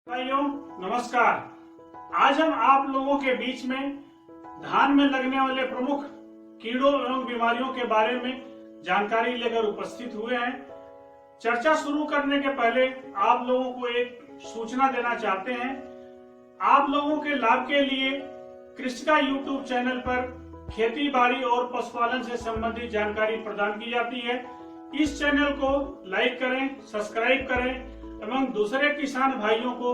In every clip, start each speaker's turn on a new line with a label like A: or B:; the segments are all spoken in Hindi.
A: भाइयों नमस्कार। आज हम आप लोगों के बीच में धान में लगने वाले प्रमुख कीड़ों एवं बीमारियों के बारे में जानकारी लेकर उपस्थित हुए हैं। चर्चा शुरू करने के पहले आप लोगों को एक सूचना देना चाहते हैं। आप लोगों के लाभ के लिए कृषिका यूट्यूब चैनल पर खेती बाड़ी और पशुपालन से संबंधित जानकारी प्रदान की जाती है। इस चैनल को लाइक करें, सब्सक्राइब करें एवं दूसरे किसान भाइयों को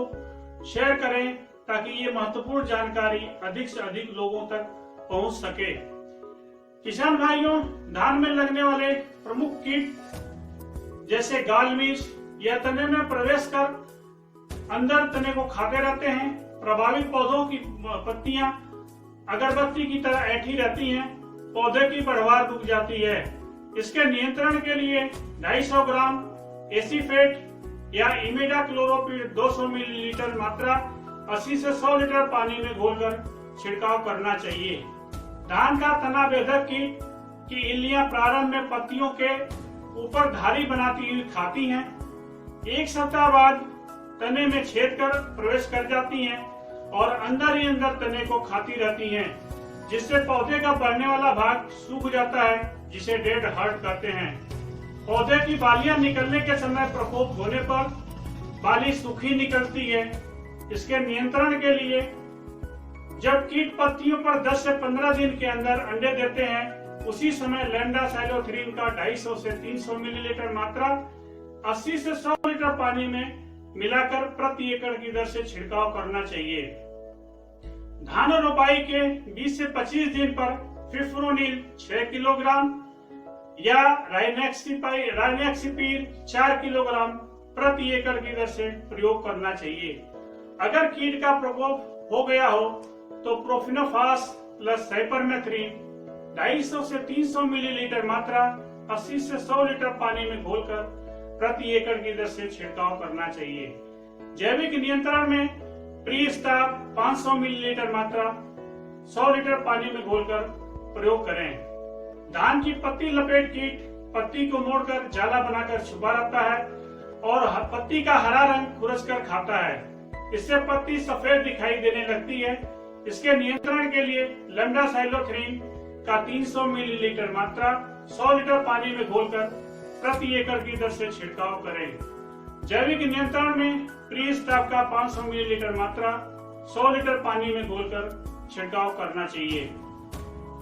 A: शेयर करें ताकि ये महत्वपूर्ण जानकारी अधिक से अधिक लोगों तक पहुंच सके। किसान भाइयों, धान में लगने वाले प्रमुख कीट जैसे गाल मिर्च यह तने में प्रवेश कर अंदर तने को खाते रहते हैं। प्रभावित पौधों की पत्तियां अगरबत्ती की तरह ऐठी रहती हैं, पौधे की बढ़वार रुक जाती है। इसके नियंत्रण के लिए 250 ग्राम एसीफेट या इमिडाक्लोरोपिड 200 मिलीलीटर मात्रा 80 से 100 लीटर पानी में घोलकर छिड़काव करना चाहिए। धान का तना बेधक कीट की इल्लियां प्रारंभ में पत्तियों के ऊपर धारी बनाती हुई खाती हैं। एक सप्ताह बाद तने में छेद कर प्रवेश कर जाती हैं और अंदर ही अंदर तने को खाती रहती हैं, जिससे पौधे का बढ़ने वाला भाग सूख जाता है, जिसे डेड हर्ट कहते हैं। पौधे की बालियां निकलने के समय प्रकोप होने पर बाली सूखी निकलती है। इसके नियंत्रण के लिए जब कीट पत्तियों पर 10 से 15 दिन के अंदर अंडे देते हैं, उसी समय लैंडासाइलोथ्रीन का 250 से 300 मिलीलीटर मात्रा 80 से 100 लीटर पानी में मिलाकर प्रति एकड़ की दर से छिड़काव करना चाहिए। धान रोपाई के 20 से 25 दिन पर फिफ्रोनिल 6 किलोग्राम या राइनेक्सिपिर 4 किलोग्राम प्रति एकड़ की दर से प्रयोग करना चाहिए। अगर कीट का प्रकोप हो गया हो तो प्रोफिनोफास प्लस साइपरमेथ्रिन 250 से 300 मिलीलीटर मात्रा 80 से 100 लीटर पानी में घोलकर प्रति एकड़ की दर से छिड़काव करना चाहिए। जैविक नियंत्रण में प्रीस्टाप 500 मिलीलीटर मात्रा 100 लीटर पानी में घोलकर प्रयोग करें। धान की पत्ती लपेट कीट पत्ती को मोड़कर जाला बनाकर छुपा रहता है और पत्ती का हरा रंग खुरच कर खाता है। इससे पत्ती सफेद दिखाई देने लगती है। इसके नियंत्रण के लिए लैंडासाइलोथ्रीन का 300 मिलीलीटर मात्रा 100 लीटर पानी में घोलकर प्रति एकड़ की दर से छिड़काव करें। जैविक नियंत्रण में प्रीस्टाप का 500 मिलीलीटर मात्रा 100 लीटर पानी में घोलकर छिड़काव करना चाहिए।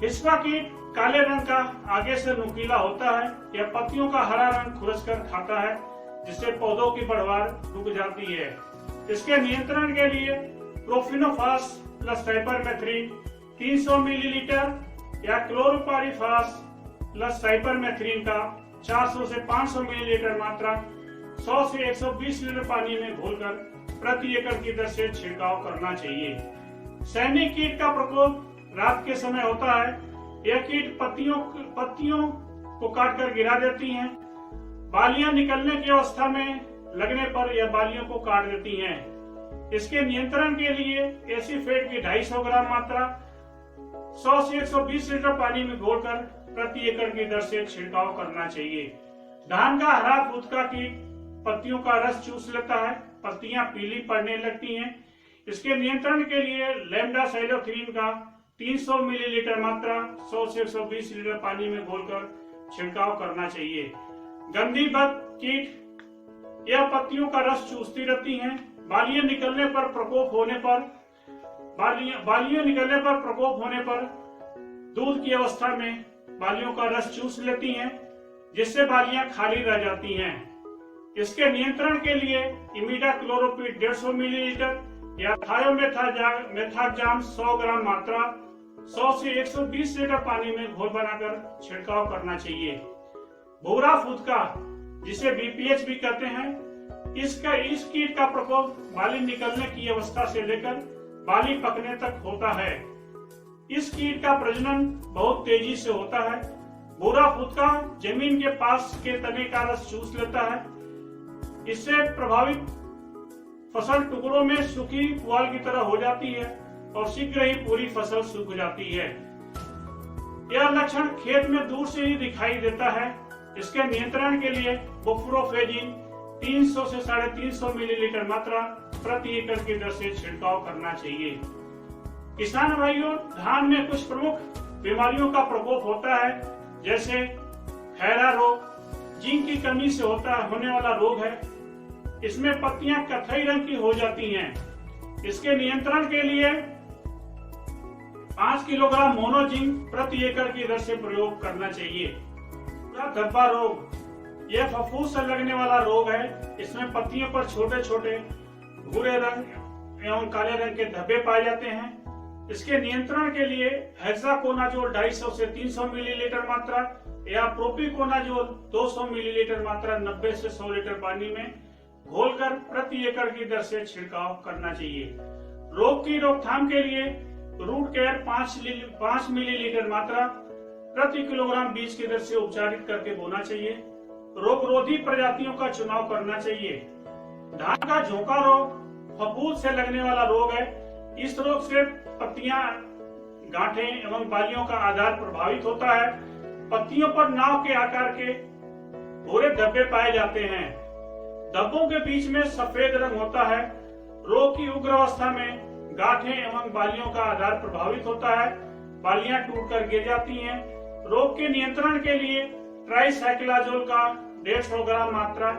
A: हिस्पा कीट काले रंग का आगे से नुकीला होता है। यह पत्तियों का हरा रंग खुरच कर खाता है, जिससे पौधों की बढ़वार रुक जाती है। इसके नियंत्रण के लिए प्रोफिनोफास प्लस साइपरमेथ्रिन 300 मिलीलीटर या क्लोरोपारीफास प्लस साइपरमेथ्रिन का 400 से 500 मिलीलीटर मात्रा 100 से 120 लीटर पानी में घोलकर प्रति एकड़ की दर से छिड़काव करना चाहिए। सैनिक कीट का प्रकोप रात के समय होता है। यह कीट पत्तियों को काटकर गिरा देती हैं। बालियां निकलने की अवस्था में लगने पर यह बालियों को काट देती हैं। इसके नियंत्रण के लिए एसीफेट की 250 ग्राम मात्रा 100 से 120 लीटर पानी में घोलकर प्रति एकड़ की दर से छिड़काव करना चाहिए। धान का हरा फुदका कीट पत्तियों का रस चूस लेता है, पत्तियां पीली पड़ने लगती हैं। इसके नियंत्रण के लिए लैंडासाइलोथ्रीन का 300 मिलीलीटर मात्रा 100 से 120 लीटर पानी में घोलकर छिड़काव करना चाहिए। गंधी बग कीट यह पत्तियों का रस चूसती रहती हैं। बालियां निकलने पर प्रकोप होने पर दूध की अवस्था में बालियों का रस चूस लेती हैं, जिससे बालियां खाली रह जाती हैं। इसके नियंत्रण के लिए इमिडाक्लोरोपिड 150 मिलीलीटर या थायोमेथाक्जाम 100 ग्राम मात्रा 100 से 120 लीटर पानी में घोल बनाकर छिड़काव करना चाहिए। भूरा फुदका जिसे बीपीएच भी कहते हैं, इस कीट का प्रकोप बाली निकलने की अवस्था से लेकर बाली पकने तक होता है। इस कीट का प्रजनन बहुत तेजी से होता है। भूरा फुदका जमीन के पास के तने का रस चूस लेता है। इससे प्रभावित फसल टुकड़ों में सूखी पुआल की तरह हो जाती है और शीघ्र ही पूरी फसल सूख जाती है। यह लक्षण खेत में दूर से ही दिखाई देता है। इसके नियंत्रण के लिए बुप्रोफेजिन 300 से 350 मिलीलीटर मात्रा प्रति एकड़ की दर से छिड़काव करना चाहिए। किसान भाइयों, धान में कुछ प्रमुख बीमारियों का प्रकोप होता है, जैसे खैरा रोग, जिंक की कमी से होने वाला रोग है। इसमें पत्तियां कथई रंग की हो जाती हैं। इसके नियंत्रण के लिए 5 किलोग्राम मोनोजिंक प्रति एकड़ की दर से प्रयोग करना चाहिए। धब्बा रोग, यह फफूंद से लगने वाला रोग है। इसमें पत्तियों पर छोटे छोटे भूरे रंग एवं काले रंग के धब्बे पाए जाते हैं। इसके नियंत्रण के लिए हेक्साकोनाजोल 250 से 300 मिलीलीटर मात्रा या प्रोपिकोनाजोल 200 मिलीलीटर मात्रा 90 से 100 लीटर पानी में घोलकर प्रति एकड़ की दर से छिड़काव करना चाहिए। रोग की रोकथाम के लिए रूट केयर 5 मिलीलीटर मात्रा प्रति किलोग्राम बीज की दर से उपचारित करके बोना चाहिए। रोगरोधी प्रजातियों का चुनाव करना चाहिए। धान का झोंका रोग फफूंद से लगने वाला रोग है। इस रोग से पत्तियां, गांठें एवं बालियों का आधार प्रभावित होता है। पत्तियों पर नाव के आकार के भूरे धब्बे पाए जाते हैं। धब्बों के बीच में सफेद रंग होता है। रोग की उग्र अवस्था में गांठें एवं बालियों का आधार प्रभावित होता है। बालियां टूटकर गिर जाती हैं। रोग के नियंत्रण के लिए ट्राइसाइक्लाजोल का 150 ग्राम मात्रा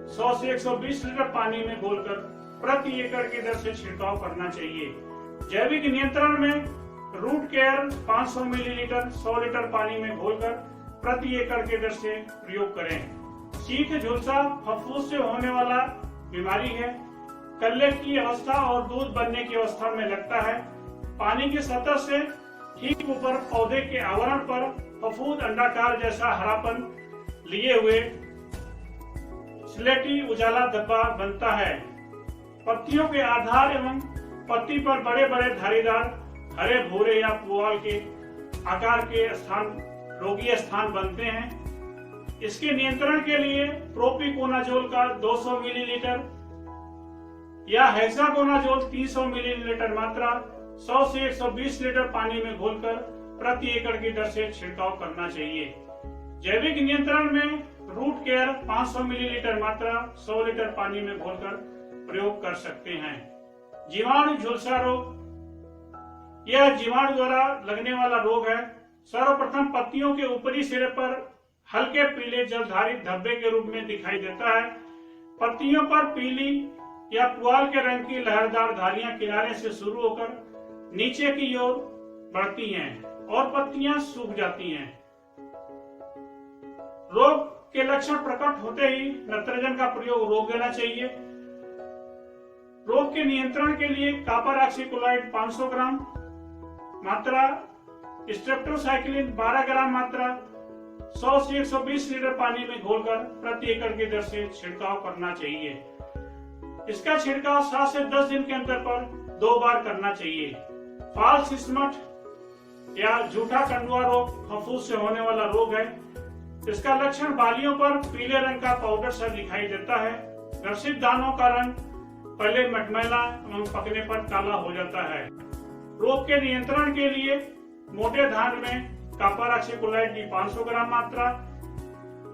A: 100 से 120 लीटर पानी में घोलकर प्रति एकड़ की दर से छिड़काव करना चाहिए। जैविक नियंत्रण में रूट केयर 500 मिलीलीटर 100 लीटर पानी में घोलकर प्रति एकड़ की दर से प्रयोग करें। शीत झुलसा फफूंद से होने वाला बीमारी है। कल्ले की अवस्था और दूध बनने की अवस्था में लगता है। पानी की सतह से ठीक ऊपर पौधे के आवरण पर फफूंद अंडाकार जैसा हरापन लिए हुए स्लेटी उजाला धब्बा बनता है। पत्तियों के आधार एवं पत्ती पर बड़े बड़े धारीदार हरे भूरे या पुआल के आकार के रोगीय स्थान बनते हैं। इसके नियंत्रण के लिए प्रोपिकोनाजोल का 200 मिलीलीटर या हेक्साकोनाजोल 300 मिलीलीटर मात्रा 100 से 120 लीटर पानी में घोलकर प्रति एकड़ की दर से छिड़काव करना चाहिए। जैविक नियंत्रण में रूट केयर 500 मिलीलीटर मात्रा 100 लीटर पानी में घोलकर प्रयोग कर सकते हैं। जीवाणु झुलसा रोग, यह जीवाणु द्वारा लगने वाला रोग है। सर्वप्रथम पत्तियों के ऊपरी सिरे पर हल्के पीले जलधारित धब्बे के रूप में दिखाई देता है। पत्तियों पर पीली या पुआल के रंग की लहरदार धारियां किनारे से शुरू होकर नीचे की ओर बढ़ती हैं और पत्तियां सूख जाती हैं। रोग के लक्षण प्रकट होते ही नत्रजन का प्रयोग रोक देना चाहिए। रोग के नियंत्रण के लिए कॉपर ऑक्सीक्लोराइड 500 ग्राम मात्रा, स्ट्रेप्टोसाइक्लिन 12 ग्राम मात्रा 100 से 120 लीटर पानी में घोलकर प्रति एकड़ की दर से छिड़काव करना चाहिए। इसका छिड़काव 7 से 10 दिन के अंतर पर 2 बार करना चाहिए। फॉल्स स्मट या झूठा कंडुआ रोग फफूंद से होने वाला रोग है। इसका लक्षण बालियों पर पीले रंग का पाउडर सा दिखाई देता है। ग्रसित दानों का रंग पहले मटमैला एवं पकने पर काला हो जाता है। रोग के नियंत्रण के लिए मोटे धान में कॉपर ऑक्सीक्लोराइड की 500 ग्राम मात्रा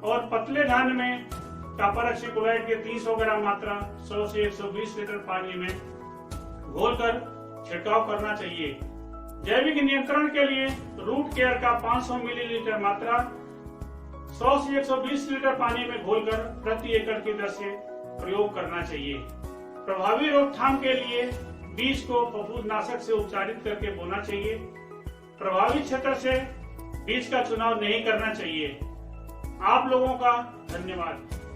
A: और पतले धान में कॉपर ऑक्सीक्लोराइड की 300 ग्राम मात्रा 100 से 120 लीटर पानी में घोलकर छिड़काव करना चाहिए। जैविक नियंत्रण के लिए रूट केयर का 500 मिलीलीटर मात्रा 100 से 120 लीटर पानी में घोलकर प्रति एकड़ की दर से प्रयोग करना चाहिए। प्रभावी रोकथाम के लिए बीज को फफूंदनाशक से उपचारित करके बोना चाहिए। प्रभावित क्षेत्र से बीज का चुनाव नहीं करना चाहिए। आप लोगों का धन्यवाद।